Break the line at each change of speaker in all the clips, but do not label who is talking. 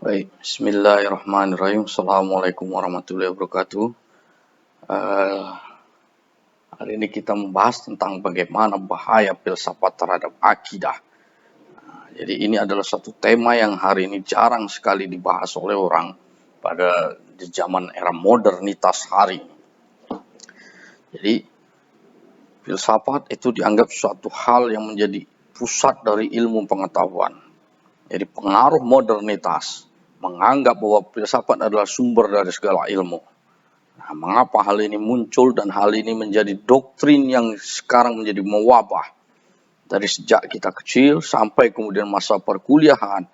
Baik, Bismillahirrahmanirrahim. Assalamualaikum warahmatullahi wabarakatuh. Eh, Hari ini kita membahas tentang bagaimana bahaya filsafat terhadap akidah. Jadi ini adalah satu tema yang hari ini jarang sekali dibahas oleh orang pada di zaman era modernitas hari ini. Jadi filsafat itu dianggap suatu hal yang menjadi pusat dari ilmu pengetahuan. Jadi pengaruh modernitas menganggap bahwa filsafat adalah sumber dari segala ilmu. Nah, mengapa hal ini muncul dan hal ini menjadi doktrin yang sekarang menjadi mewabah. Dari sejak kita kecil sampai kemudian masa perkuliahan,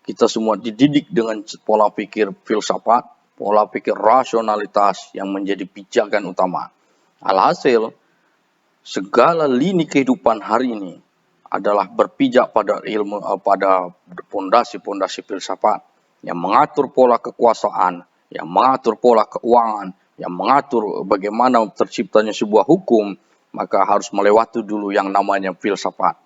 kita semua dididik dengan pola pikir filsafat, pola pikir rasionalitas yang menjadi pijakan utama. Alhasil, segala lini kehidupan hari ini adalah berpijak pada ilmu, pada pondasi-pondasi filsafat yang mengatur pola kekuasaan, yang mengatur pola keuangan, yang mengatur bagaimana terciptanya sebuah hukum, maka harus melewati dulu yang namanya filsafat.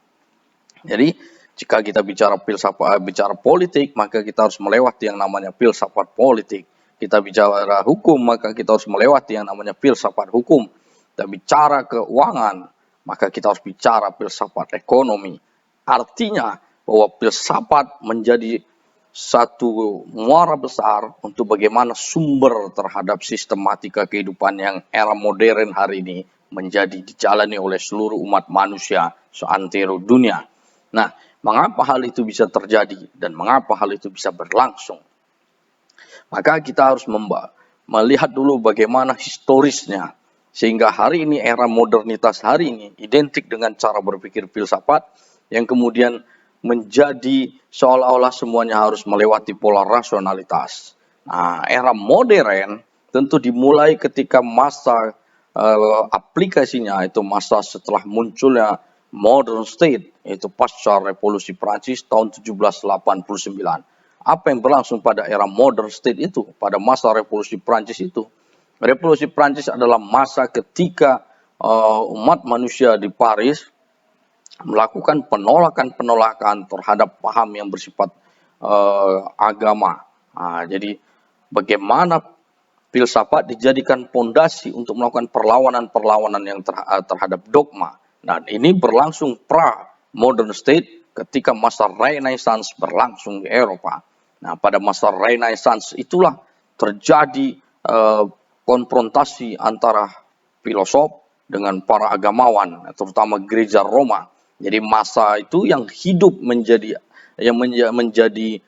Jadi jika kita bicara filsafat, bicara politik, maka kita harus melewati yang namanya filsafat politik. Kita bicara hukum, maka kita harus melewati yang namanya filsafat hukum. Kita bicara keuangan, maka kita harus bicara filsafat ekonomi. Artinya bahwa filsafat menjadi satu muara besar untuk bagaimana sumber terhadap sistematika kehidupan yang era modern hari ini menjadi dijalani oleh seluruh umat manusia seantero dunia. Nah, mengapa hal itu bisa terjadi dan mengapa hal itu bisa berlangsung? Maka kita harus melihat dulu bagaimana historisnya. Sehingga hari ini era modernitas hari ini identik dengan cara berpikir filsafat yang kemudian menjadi seolah-olah semuanya harus melewati pola rasionalitas. Nah, era modern tentu dimulai ketika masa aplikasinya itu masa setelah munculnya modern state, yaitu pasca revolusi Prancis tahun 1789. Apa yang berlangsung pada era modern state itu, pada masa revolusi Prancis itu? Revolusi Prancis adalah masa ketika umat manusia di Paris melakukan penolakan-penolakan terhadap paham yang bersifat agama. Nah, jadi bagaimana filsafat dijadikan pondasi untuk melakukan perlawanan-perlawanan yang terhadap dogma. Dan ini berlangsung pra-modern state ketika masa Renaissance berlangsung di Eropa. Nah, pada masa Renaissance itulah terjadi konfrontasi antara filosof dengan para agamawan, terutama gereja Roma. Jadi masa itu yang hidup menjadi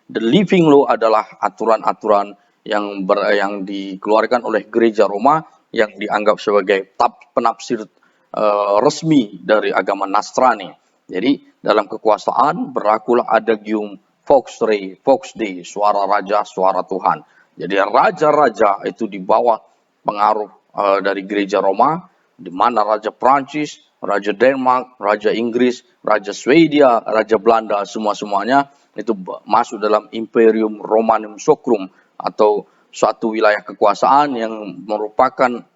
the living law adalah aturan-aturan yang dikeluarkan oleh gereja Roma yang dianggap sebagai penafsir resmi dari agama Nasrani. Jadi dalam kekuasaan berlakulah adagium Vox Rei, Vox Dei, suara raja, suara Tuhan. Jadi raja-raja itu di bawah pengaruh dari gereja Roma, di mana Raja Prancis, Raja Denmark, Raja Inggris, Raja Swedia, Raja Belanda, semuanya itu masuk dalam Imperium Romanum Sacrum atau suatu wilayah kekuasaan yang merupakan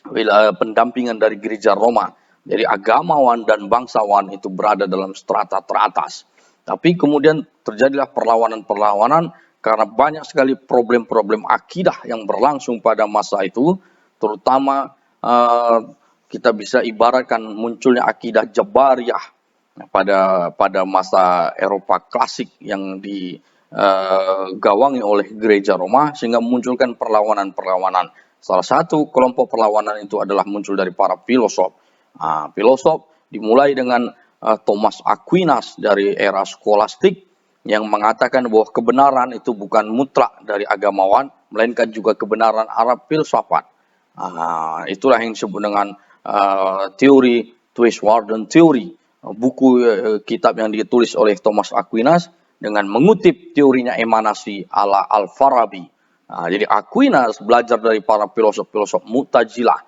wilayah pendampingan dari gereja Roma. Jadi agamawan dan bangsawan itu berada dalam strata teratas. Tapi kemudian terjadilah perlawanan-perlawanan karena banyak sekali problem-problem akidah yang berlangsung pada masa itu, terutama kita bisa ibaratkan munculnya akidah Jabariyah pada masa Eropa klasik yang digawangi oleh gereja Roma sehingga memunculkan perlawanan-perlawanan. Salah satu kelompok perlawanan itu adalah muncul dari para filosof. Filosof dimulai dengan Thomas Aquinas dari era skolastik yang mengatakan bahwa kebenaran itu bukan mutlak dari agamawan, melainkan juga kebenaran Arab filsafat. Itulah yang disebut dengan teori Twiss-Warden Theory, buku kitab yang ditulis oleh Thomas Aquinas dengan mengutip teorinya emanasi ala Al-Farabi. Jadi Aquinas belajar dari para filosof-filosof Mu'tazilah.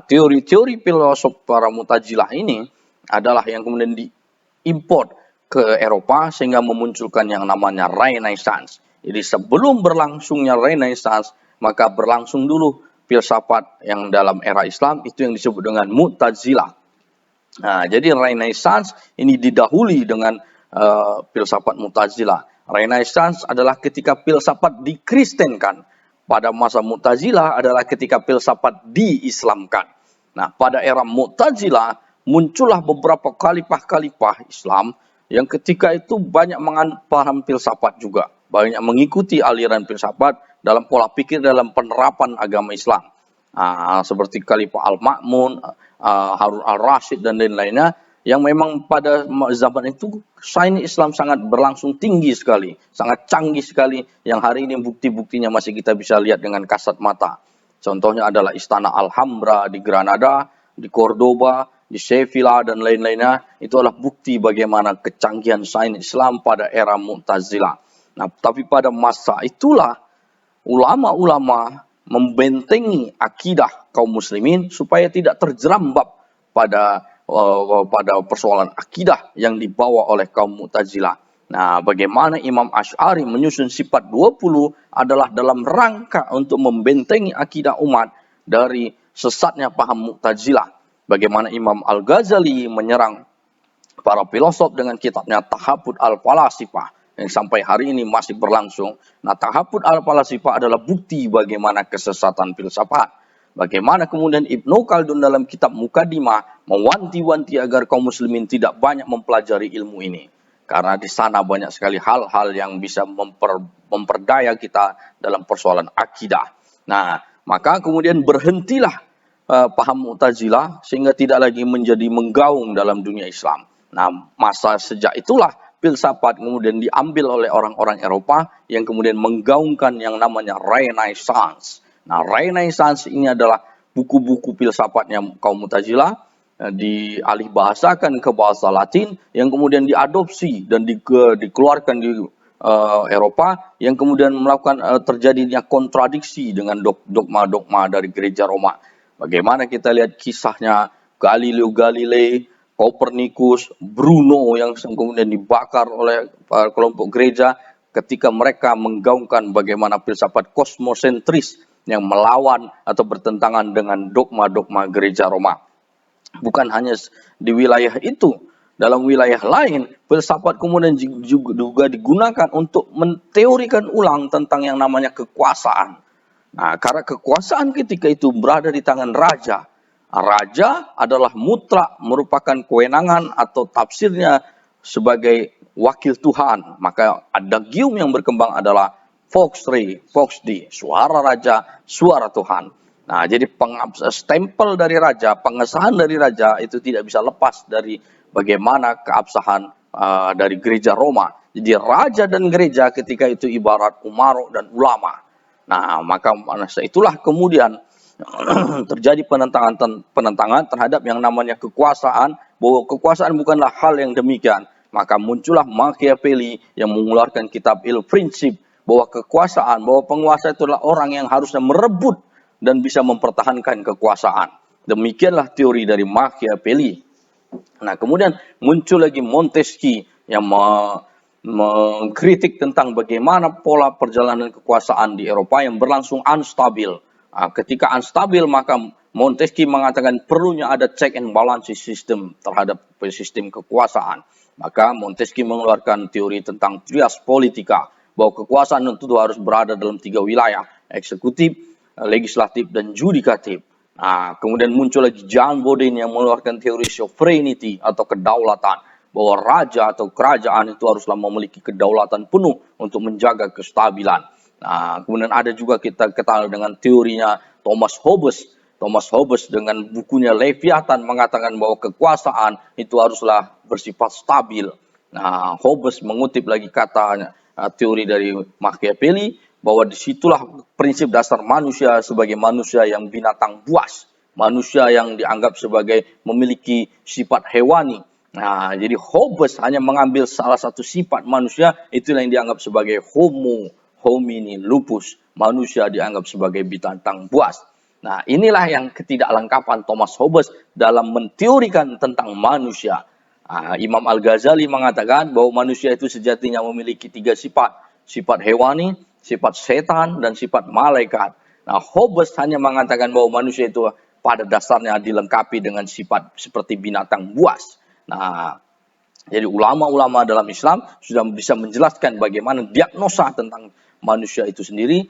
Teori-teori filosof para Mu'tazilah ini adalah yang kemudian diimport ke Eropa sehingga memunculkan yang namanya Renaissance. Jadi sebelum berlangsungnya Renaissance, maka berlangsung dulu filsafat yang dalam era Islam itu yang disebut dengan Mu'tazilah. Jadi Renaissance ini didahului dengan filsafat Mu'tazilah. Renaissance adalah ketika filsafat dikristenkan. Pada masa Mu'tazilah adalah ketika filsafat diislamkan. Nah, pada era Mu'tazilah muncullah beberapa khalifah-khalifah Islam yang ketika itu banyak menganut paham filsafat juga. Banyak mengikuti aliran filsafat dalam pola pikir dalam penerapan agama Islam. Seperti Khalifah Al-Ma'mun, Harun Al-Rashid, dan lain-lainnya, yang memang pada zaman itu sains Islam sangat berlangsung tinggi sekali, sangat canggih sekali, yang hari ini bukti-buktinya masih kita bisa lihat dengan kasat mata. Contohnya adalah Istana Alhambra di Granada, di Cordoba, di Sevilla, dan lain-lainnya. Itu adalah bukti bagaimana kecanggihan sains Islam pada era Mu'tazilah. Nah, tapi pada masa itulah ulama-ulama membentengi akidah kaum muslimin supaya tidak terjerambab pada persoalan akidah yang dibawa oleh kaum Mu'tazilah. Nah, bagaimana Imam Asy'ari menyusun sifat 20 adalah dalam rangka untuk membentengi akidah umat dari sesatnya paham Mu'tazilah. Bagaimana Imam Al-Ghazali menyerang para filosof dengan kitabnya Tahafut Al-Falasifah yang sampai hari ini masih berlangsung. Nah, Tahafut Al-Falasifah adalah bukti bagaimana kesesatan filsafat. Bagaimana kemudian Ibnu Khaldun dalam kitab Muqaddimah mewanti-wanti agar kaum muslimin tidak banyak mempelajari ilmu ini. Karena di sana banyak sekali hal-hal yang bisa memperdaya kita dalam persoalan akidah. Nah, maka kemudian berhentilah paham Mu'tazilah sehingga tidak lagi menjadi menggaung dalam dunia Islam. Nah, masa sejak itulah filsafat kemudian diambil oleh orang-orang Eropa yang kemudian menggaungkan yang namanya Renaissance. Nah, Renaissance ini adalah buku-buku filsafatnya kaum Mu'tazilah dialih bahasakan ke bahasa Latin yang kemudian diadopsi dan dikeluarkan di Eropa yang kemudian melakukan terjadinya kontradiksi dengan dogma-dogma dari gereja Roma. Bagaimana kita lihat kisahnya Galileo Galilei, Copernicus, Bruno yang kemudian dibakar oleh kelompok gereja ketika mereka menggaungkan bagaimana filsafat kosmosentris yang melawan atau bertentangan dengan dogma-dogma gereja Roma. Bukan hanya di wilayah itu, dalam wilayah lain, filsafat kemudian juga digunakan untuk menteorikan ulang tentang yang namanya kekuasaan. Nah, karena kekuasaan ketika itu berada di tangan raja. Raja adalah mutlak merupakan kewenangan atau tafsirnya sebagai wakil Tuhan. Maka adagium yang berkembang adalah Vox Rei, Vox Dei, suara raja, suara Tuhan. Nah, jadi stempel dari raja, pengesahan dari raja itu tidak bisa lepas dari bagaimana keabsahan dari gereja Roma. Jadi raja dan gereja ketika itu ibarat umaro dan ulama. Nah, maka itulah kemudian terjadi penentangan terhadap yang namanya kekuasaan, bahwa kekuasaan bukanlah hal yang demikian. Maka muncullah Machiavelli yang mengeluarkan kitab Il Principe, bahwa kekuasaan, bahwa penguasa itu adalah orang yang harusnya merebut dan bisa mempertahankan kekuasaan. Demikianlah teori dari Machiavelli. Nah, kemudian muncul lagi Montesquieu yang mengkritik tentang bagaimana pola perjalanan kekuasaan di Eropa yang berlangsung unstabil. Ketika unstabil, maka Montesquieu mengatakan perlunya ada check and balance system terhadap sistem kekuasaan. Maka Montesquieu mengeluarkan teori tentang trias politica, bahwa kekuasaan itu harus berada dalam 3 wilayah, eksekutif, legislatif, dan judikatif. Nah, kemudian muncul lagi John Bodin yang mengeluarkan teori sovereignty atau kedaulatan, bahwa raja atau kerajaan itu haruslah memiliki kedaulatan penuh untuk menjaga kestabilan. Nah, kemudian ada juga kita kenal dengan teorinya Thomas Hobbes. Thomas Hobbes dengan bukunya Leviathan mengatakan bahwa kekuasaan itu haruslah bersifat stabil. Nah, Hobbes mengutip lagi katanya teori dari Machiavelli, bahwa disitulah prinsip dasar manusia sebagai manusia yang binatang buas, manusia yang dianggap sebagai memiliki sifat hewani. Nah, jadi Hobbes hanya mengambil salah satu sifat manusia, itulah yang dianggap sebagai homo homini lupus, manusia dianggap sebagai binatang buas. Nah, inilah yang ketidaklengkapan Thomas Hobbes dalam menteorikan tentang manusia. Imam Al-Ghazali mengatakan bahwa manusia itu sejatinya memiliki 3 sifat. Sifat hewani, sifat setan, dan sifat malaikat. Nah, Hobbes hanya mengatakan bahwa manusia itu pada dasarnya dilengkapi dengan sifat seperti binatang buas. Nah, Jadi ulama-ulama dalam Islam sudah bisa menjelaskan bagaimana diagnosa tentang manusia itu sendiri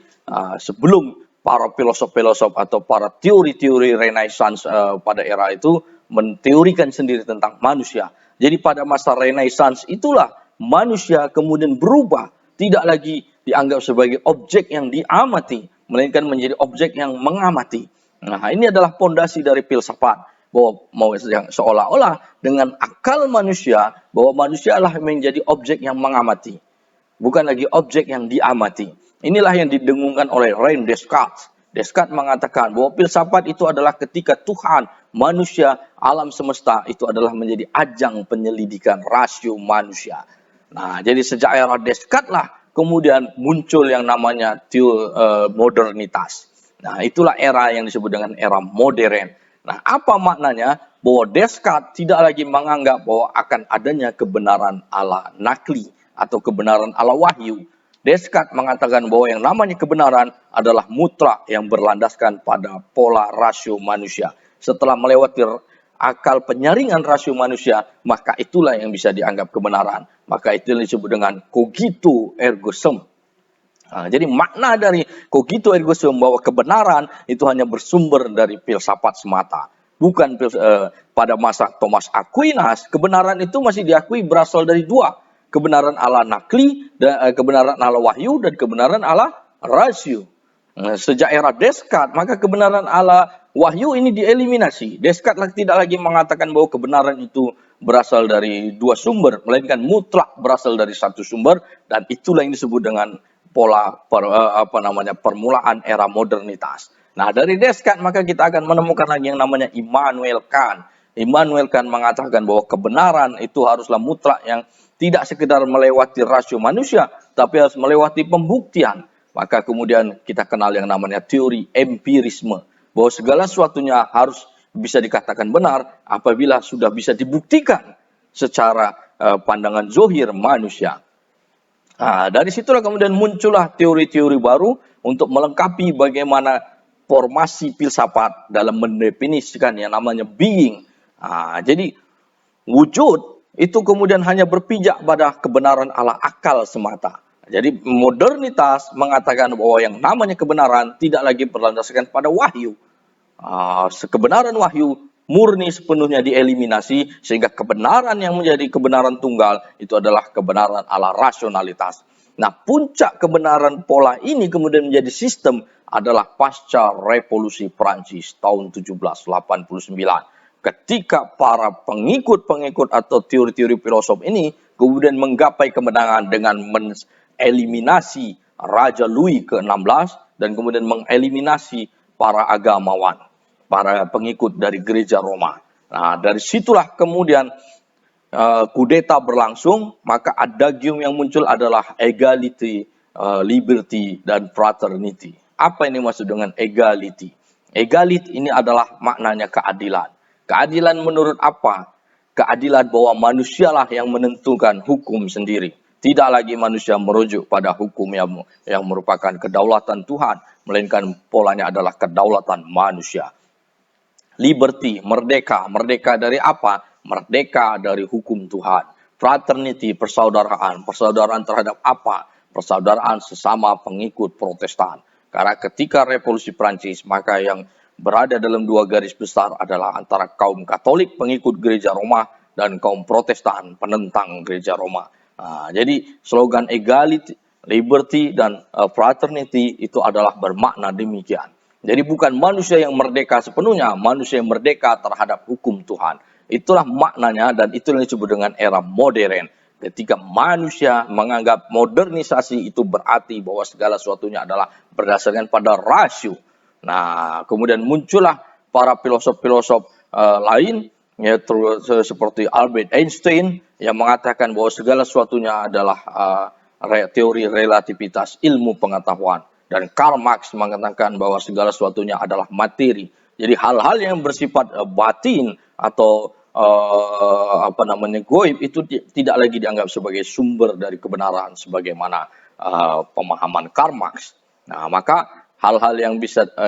sebelum para filosof-filosof atau para teori-teori Renaissance pada era itu menteorikan sendiri tentang manusia. Jadi pada masa Renaissance itulah manusia kemudian berubah, tidak lagi dianggap sebagai objek yang diamati, melainkan menjadi objek yang mengamati. Nah, ini adalah pondasi dari filsafat, bahwa mau yang seolah-olah dengan akal manusia bahwa manusia adalah menjadi objek yang mengamati, bukan lagi objek yang diamati. Inilah yang didengungkan oleh René Descartes. Descartes mengatakan bahwa filsafat itu adalah ketika Tuhan, manusia, alam semesta itu adalah menjadi ajang penyelidikan rasio manusia. Nah, jadi sejak era Descartes lah kemudian muncul yang namanya modernitas. Nah, itulah era yang disebut dengan era modern. Nah, apa maknanya? Bahwa Descartes tidak lagi menganggap bahwa akan adanya kebenaran ala nakli atau kebenaran ala wahyu. Descartes mengatakan bahwa yang namanya kebenaran adalah mutlak yang berlandaskan pada pola rasio manusia. Setelah melewati akal penyaringan rasio manusia, maka itulah yang bisa dianggap kebenaran. Maka itu yang disebut dengan cogito ergo sum. Nah, jadi makna dari cogito ergo sum bahwa kebenaran itu hanya bersumber dari filsafat semata. Bukan pada masa Thomas Aquinas, kebenaran itu masih diakui berasal dari dua. Kebenaran ala nakli, dan kebenaran ala wahyu, dan kebenaran ala rasio. Nah, sejak era Descartes, maka kebenaran ala wahyu ini dieliminasi. Descartes tidak lagi mengatakan bahwa kebenaran itu berasal dari dua sumber, melainkan mutlak berasal dari satu sumber, dan itulah yang disebut dengan pola permulaan era modernitas. Nah, dari Descartes maka kita akan menemukan lagi yang namanya Immanuel Kant. Immanuel Kant mengatakan bahwa kebenaran itu haruslah mutlak yang tidak sekedar melewati rasio manusia, tapi harus melewati pembuktian. Maka kemudian kita kenal yang namanya teori empirisme, bahwa segala sesuatunya harus bisa dikatakan benar apabila sudah bisa dibuktikan secara pandangan zohir manusia. Nah, dari situlah kemudian muncullah teori-teori baru untuk melengkapi bagaimana formasi filsafat dalam mendefinisikan yang namanya being. Nah, jadi wujud itu kemudian hanya berpijak pada kebenaran ala akal semata. Jadi modernitas mengatakan bahwa yang namanya kebenaran tidak lagi berlandaskan pada wahyu. Kebenaran wahyu murni sepenuhnya dieliminasi, sehingga kebenaran yang menjadi kebenaran tunggal itu adalah kebenaran ala rasionalitas. Nah, puncak kebenaran pola ini kemudian menjadi sistem adalah pasca revolusi Prancis tahun 1789. Ketika para pengikut-pengikut atau teori-teori filosof ini kemudian menggapai kemenangan dengan mengeliminasi Raja Louis ke-16 dan kemudian mengeliminasi para agamawan, para pengikut dari gereja Roma. Nah, dari situlah kemudian kudeta berlangsung, maka adagium yang muncul adalah equality, liberty, dan fraternity. Apa ini maksud dengan equality? Equality ini adalah maknanya keadilan. Keadilan menurut apa? Keadilan bahwa manusialah yang menentukan hukum sendiri. Tidak lagi manusia merujuk pada hukum yang merupakan kedaulatan Tuhan, melainkan polanya adalah kedaulatan manusia. Liberty, merdeka. Merdeka dari apa? Merdeka dari hukum Tuhan. Fraternity, persaudaraan. Persaudaraan terhadap apa? Persaudaraan sesama pengikut Protestan. Karena ketika revolusi Prancis, maka yang berada dalam dua garis besar adalah antara kaum Katolik pengikut gereja Roma dan kaum Protestan penentang gereja Roma. Nah, jadi slogan equality, liberty, dan fraternity itu adalah bermakna demikian. Jadi bukan manusia yang merdeka sepenuhnya, manusia yang merdeka terhadap hukum Tuhan. Itulah maknanya dan itulah yang disebut dengan era modern. Ketika manusia menganggap modernisasi itu berarti bahwa segala sesuatunya adalah berdasarkan pada rasio. Nah, kemudian muncullah para filosof-filosof lain, yaitu seperti Albert Einstein yang mengatakan bahwa segala sesuatunya adalah teori relativitas ilmu pengetahuan. Dan Karl Marx mengatakan bahwa segala sesuatunya adalah materi. Jadi hal-hal yang bersifat batin atau goib itu tidak lagi dianggap sebagai sumber dari kebenaran sebagaimana pemahaman Karl Marx. Nah, maka hal-hal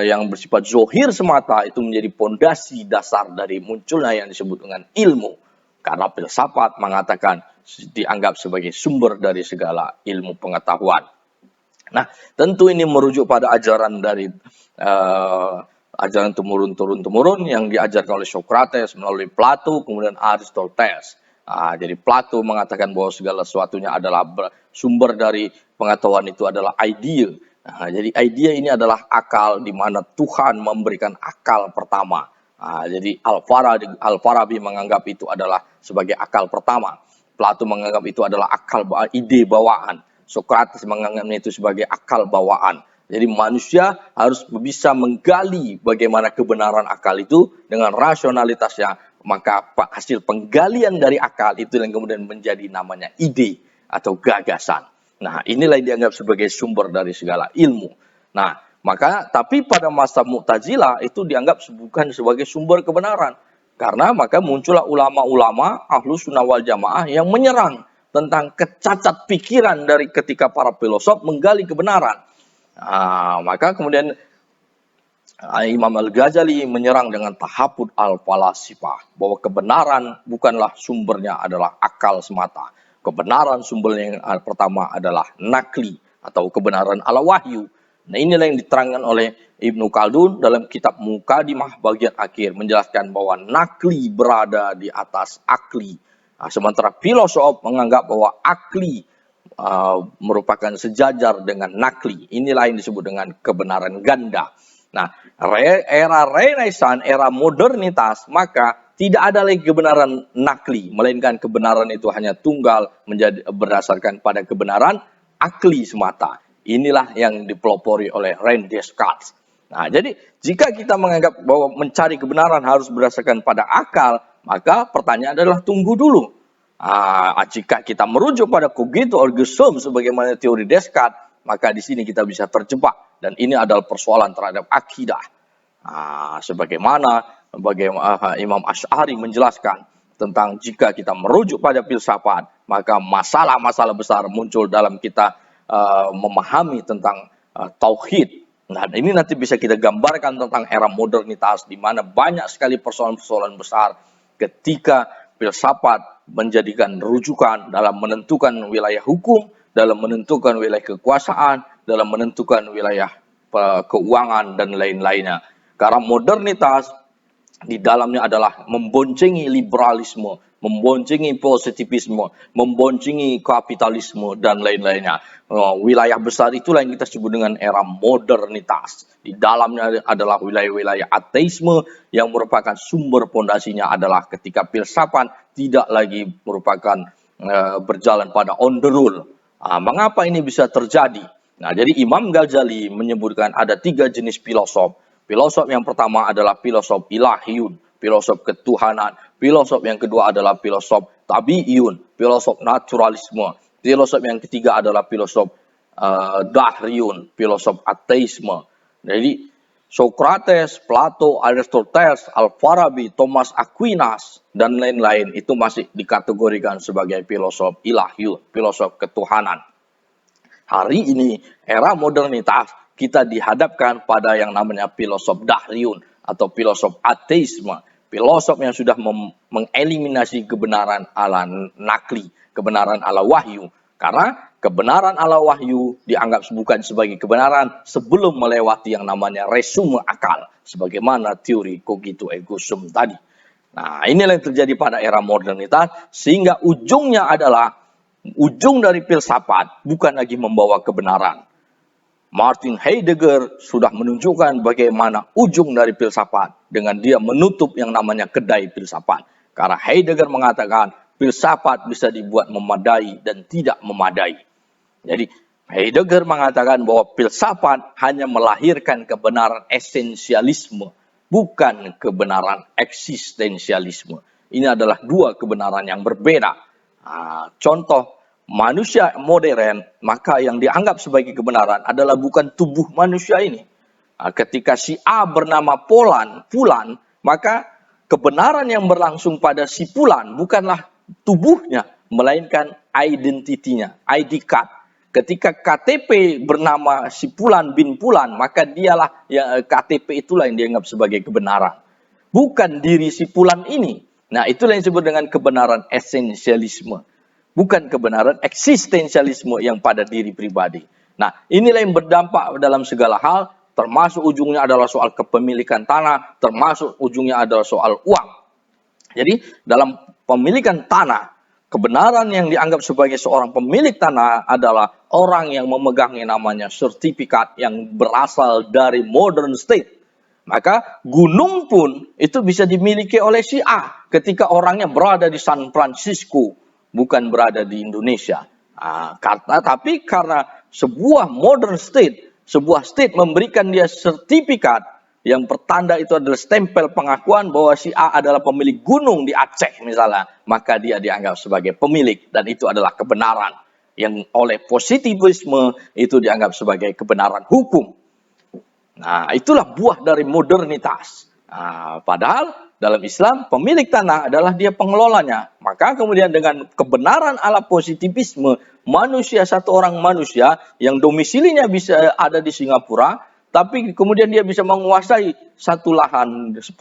yang bersifat zohir semata itu menjadi pondasi dasar dari munculnya yang disebut dengan ilmu. Karena filsafat mengatakan dianggap sebagai sumber dari segala ilmu pengetahuan. Nah, tentu ini merujuk pada ajaran dari ajaran temurun yang diajarkan oleh Socrates melalui Plato, kemudian Aristoteles. Jadi Plato mengatakan bahwa segala sesuatunya adalah sumber dari pengetahuan itu adalah ide. Jadi ide ini adalah akal, di mana Tuhan memberikan akal pertama. Jadi Al-Farabi menganggap itu adalah sebagai akal pertama. Plato menganggap itu adalah akal ide bawaan. Socrates menganggapnya itu sebagai akal bawaan. Jadi manusia harus bisa menggali bagaimana kebenaran akal itu dengan rasionalitasnya. Maka hasil penggalian dari akal itu yang kemudian menjadi namanya ide atau gagasan. Nah, inilah yang dianggap sebagai sumber dari segala ilmu. Nah, tapi pada masa Mu'tazilah itu dianggap bukan sebagai sumber kebenaran. Karena maka muncullah ulama-ulama Ahlus Sunnah wal Jamaah yang menyerang tentang kecacat pikiran dari ketika para filosof menggali kebenaran. Maka kemudian Imam Al-Ghazali menyerang dengan tahapud al-falasifah, bahwa kebenaran bukanlah sumbernya adalah akal semata. Kebenaran sumbernya yang pertama adalah nakli atau kebenaran ala wahyu. Nah, inilah yang diterangkan oleh Ibnu Khaldun dalam kitab Muqaddimah bagian akhir, menjelaskan bahwa nakli berada di atas akli. Sementara filosof menganggap bahwa akli merupakan sejajar dengan nakli. Inilah yang disebut dengan kebenaran ganda. Nah, era Renaissance, era modernitas, maka tidak ada lagi kebenaran nakli, melainkan kebenaran itu hanya tunggal, berdasarkan pada kebenaran akli semata. Inilah yang dipelopori oleh René Descartes. Nah, jadi jika kita menganggap bahwa mencari kebenaran harus berdasarkan pada akal, maka pertanyaan adalah tunggu dulu. Jika kita merujuk pada cogito ergo sum sebagaimana teori Descartes, maka di sini kita bisa terjebak, dan ini adalah persoalan terhadap akidah. Sebagaimana Imam Asy'ari menjelaskan tentang jika kita merujuk pada filsafat, maka masalah-masalah besar muncul dalam kita memahami tentang tauhid. Nah, ini nanti bisa kita gambarkan tentang era modernitas, di mana banyak sekali persoalan-persoalan besar ketika filsafat menjadikan rujukan dalam menentukan wilayah hukum, dalam menentukan wilayah kekuasaan, dalam menentukan wilayah keuangan dan lain-lainnya. Karena modernitas di dalamnya adalah memboncengi liberalisme, memboncengi positivisme, memboncengi kapitalisme dan lain-lainnya. Wilayah besar itulah yang kita sebut dengan era modernitas. Di dalamnya adalah wilayah-wilayah ateisme yang merupakan sumber pondasinya adalah ketika filsafat tidak lagi merupakan berjalan pada on the rule. Mengapa ini bisa terjadi? Nah, jadi Imam Ghazali menyebutkan ada 3 jenis filosof. Filosof yang pertama adalah filosof ilahiyun, filosof ketuhanan. Filosof yang kedua adalah filosof tabi'iyun, filosof naturalisme. Filosof yang ketiga adalah filosof dahriyun, filosof ateisme. Jadi Socrates, Plato, Aristoteles, Al-Farabi, Thomas Aquinas, dan lain-lain itu masih dikategorikan sebagai filosof ilahiyun, filosof ketuhanan. Hari ini, era modernitas, kita dihadapkan pada yang namanya filosof dahriyun atau filosof ateisme. Filosof yang sudah mengeliminasi kebenaran ala nakli, kebenaran ala wahyu. Karena kebenaran ala wahyu dianggap bukan sebagai kebenaran sebelum melewati yang namanya resume akal. Sebagaimana teori cogito ergo sum tadi. Nah, inilah yang terjadi pada era modernitas, sehingga ujungnya adalah ujung dari filsafat bukan lagi membawa kebenaran. Martin Heidegger sudah menunjukkan bagaimana ujung dari filsafat dengan dia menutup yang namanya kedai filsafat. Karena Heidegger mengatakan filsafat bisa dibuat memadai dan tidak memadai. Jadi Heidegger mengatakan bahwa filsafat hanya melahirkan kebenaran esensialisme, bukan kebenaran eksistensialisme. Ini adalah 2 kebenaran yang berbeda. Contoh, manusia modern, maka yang dianggap sebagai kebenaran adalah bukan tubuh manusia ini. Ketika si A bernama Fulan, maka kebenaran yang berlangsung pada si Fulan bukanlah tubuhnya, melainkan identitinya, ID card. Ketika KTP bernama si Fulan bin Fulan, maka dialah KTP itulah yang dianggap sebagai kebenaran. Bukan diri si Fulan ini. Nah, itulah yang disebut dengan kebenaran esensialisme. Bukan kebenaran eksistensialisme yang pada diri pribadi. Nah, inilah yang berdampak dalam segala hal, termasuk ujungnya adalah soal kepemilikan tanah, termasuk ujungnya adalah soal uang. Jadi, dalam pemilikan tanah, kebenaran yang dianggap sebagai seorang pemilik tanah adalah orang yang memegang yang namanya sertifikat yang berasal dari modern state. Maka gunung pun itu bisa dimiliki oleh si A ketika orangnya berada di San Francisco, bukan berada di Indonesia. Tapi karena sebuah modern state, sebuah state memberikan dia sertifikat yang pertanda itu adalah stempel pengakuan bahwa si A adalah pemilik gunung di Aceh misalnya, maka dia dianggap sebagai pemilik dan itu adalah kebenaran yang oleh positivisme itu dianggap sebagai kebenaran hukum. Nah, itulah buah dari modernitas. Padahal dalam Islam pemilik tanah adalah dia pengelolanya. Maka kemudian dengan kebenaran ala positivisme, manusia, satu orang manusia yang domisilinya bisa ada di Singapura, tapi kemudian dia bisa menguasai satu lahan 10.000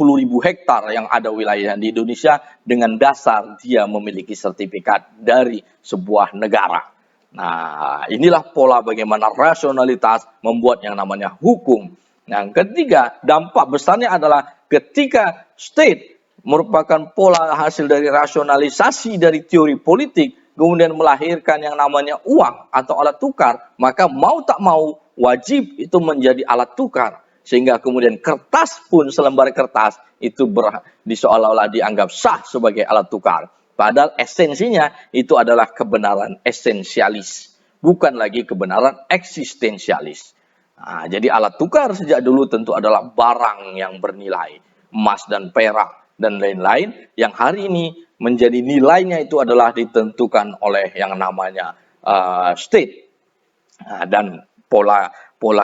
hektar yang ada wilayah di Indonesia dengan dasar dia memiliki sertifikat dari sebuah negara. Nah, inilah pola bagaimana rasionalitas membuat yang namanya hukum. Yang ketiga, dampak besarnya adalah ketika state merupakan pola hasil dari rasionalisasi dari teori politik, kemudian melahirkan yang namanya uang atau alat tukar, maka mau tak mau wajib itu menjadi alat tukar. Sehingga kemudian kertas pun, selembar kertas, itu seolah-olah dianggap sah sebagai alat tukar. Padahal esensinya itu adalah kebenaran esensialis, bukan lagi kebenaran eksistensialis. Jadi alat tukar sejak dulu tentu adalah barang yang bernilai, emas dan perak dan lain-lain, yang hari ini menjadi nilainya itu adalah ditentukan oleh yang namanya state. Dan pola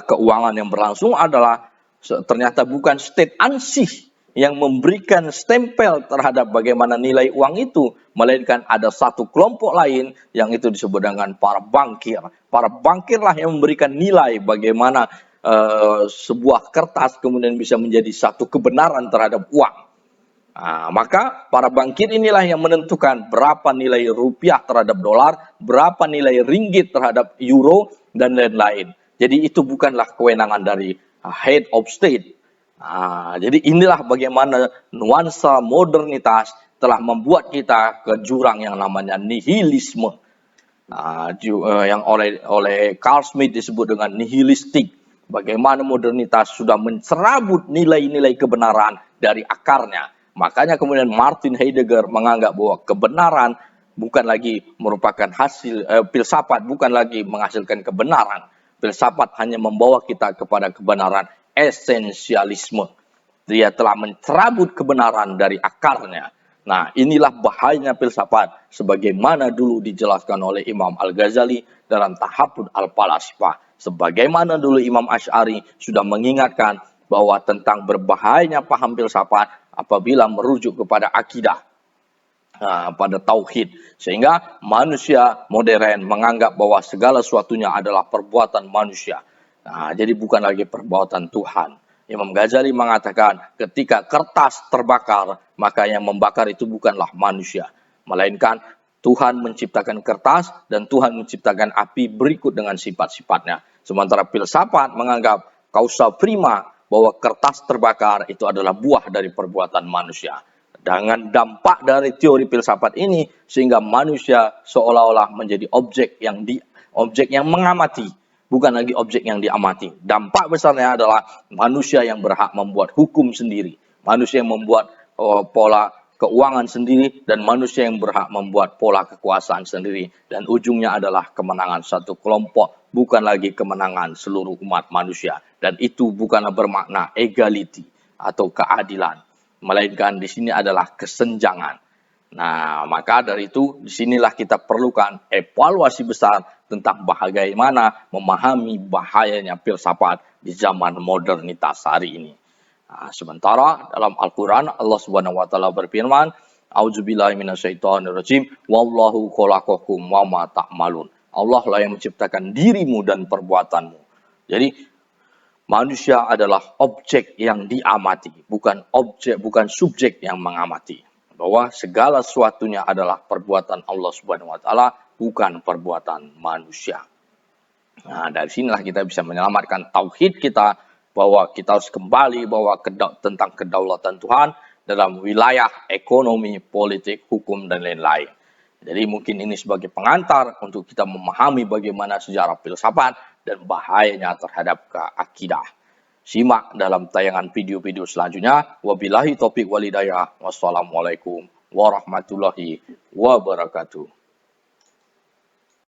keuangan yang berlangsung adalah ternyata bukan state ansih yang memberikan stempel terhadap bagaimana nilai uang itu, melainkan ada satu kelompok lain yang itu disebut dengan para bankir. Para bankirlah yang memberikan nilai bagaimana sebuah kertas kemudian bisa menjadi satu kebenaran terhadap uang. Maka para bankir inilah yang menentukan berapa nilai rupiah terhadap dolar, berapa nilai ringgit terhadap euro, dan lain-lain. Jadi itu bukanlah kewenangan dari head of state. Jadi inilah bagaimana nuansa modernitas telah membuat kita ke jurang yang namanya nihilisme, yang oleh Carl Smith disebut dengan nihilistik. Bagaimana modernitas sudah mencerabut nilai-nilai kebenaran dari akarnya. Makanya kemudian Martin Heidegger menganggap bahwa kebenaran bukan lagi merupakan hasil filsafat, bukan lagi menghasilkan kebenaran. Filsafat hanya membawa kita kepada kebenaran esensialisme. Dia telah mencerabut kebenaran dari akarnya. Nah, inilah bahayanya filsafat sebagaimana dulu dijelaskan oleh Imam Al-Ghazali dalam Tahaffud Al-Falasifah. Sebagaimana dulu Imam Asy'ari sudah mengingatkan bahwa tentang berbahayanya paham filsafat apabila merujuk kepada akidah, pada tauhid, sehingga manusia modern menganggap bahwa segala sesuatunya adalah perbuatan manusia. Jadi bukan lagi perbuatan Tuhan. Imam Ghazali mengatakan ketika kertas terbakar, maka yang membakar itu bukanlah manusia, melainkan Tuhan menciptakan kertas dan Tuhan menciptakan api berikut dengan sifat-sifatnya. Sementara filsafat menganggap causa prima, bahwa kertas terbakar itu adalah buah dari perbuatan manusia. Dengan dampak dari teori filsafat ini, sehingga manusia seolah-olah menjadi objek yang mengamati, bukan lagi objek yang diamati. Dampak besarnya adalah manusia yang berhak membuat hukum sendiri, manusia yang membuat pola keuangan sendiri, dan manusia yang berhak membuat pola kekuasaan sendiri. Dan ujungnya adalah kemenangan satu kelompok, bukan lagi kemenangan seluruh umat manusia. Dan itu bukanlah bermakna egality atau keadilan, melainkan di sini adalah kesenjangan. Maka dari itu disinilah kita perlukan evaluasi besar tentang bagaimana memahami bahayanya filsafat di zaman modernitas hari ini. Sementara dalam Al-Quran Allah Subhanahu Wa Taala berfirman, "A'udzubillahi minasyaitonirrajim, wallahu khalaqakum wa ma ta'malun." Allah lah yang menciptakan dirimu dan perbuatanmu. Jadi manusia adalah objek yang diamati, bukan subjek yang mengamati. bahwa segala sesuatunya adalah perbuatan Allah Subhanahu wa taala, bukan perbuatan manusia. Nah, dari sinilah kita bisa menyelamatkan tauhid kita, bahwa kita harus kembali bahwa tentang kedaulatan Tuhan dalam wilayah ekonomi, politik, hukum, dan lain-lain. Jadi mungkin ini sebagai pengantar untuk kita memahami bagaimana sejarah filsafat dan bahayanya terhadap akidah. Simak dalam tayangan video-video selanjutnya. Wabillahi taufiq walhidayah. Wassalamualaikum warahmatullahi wabarakatuh.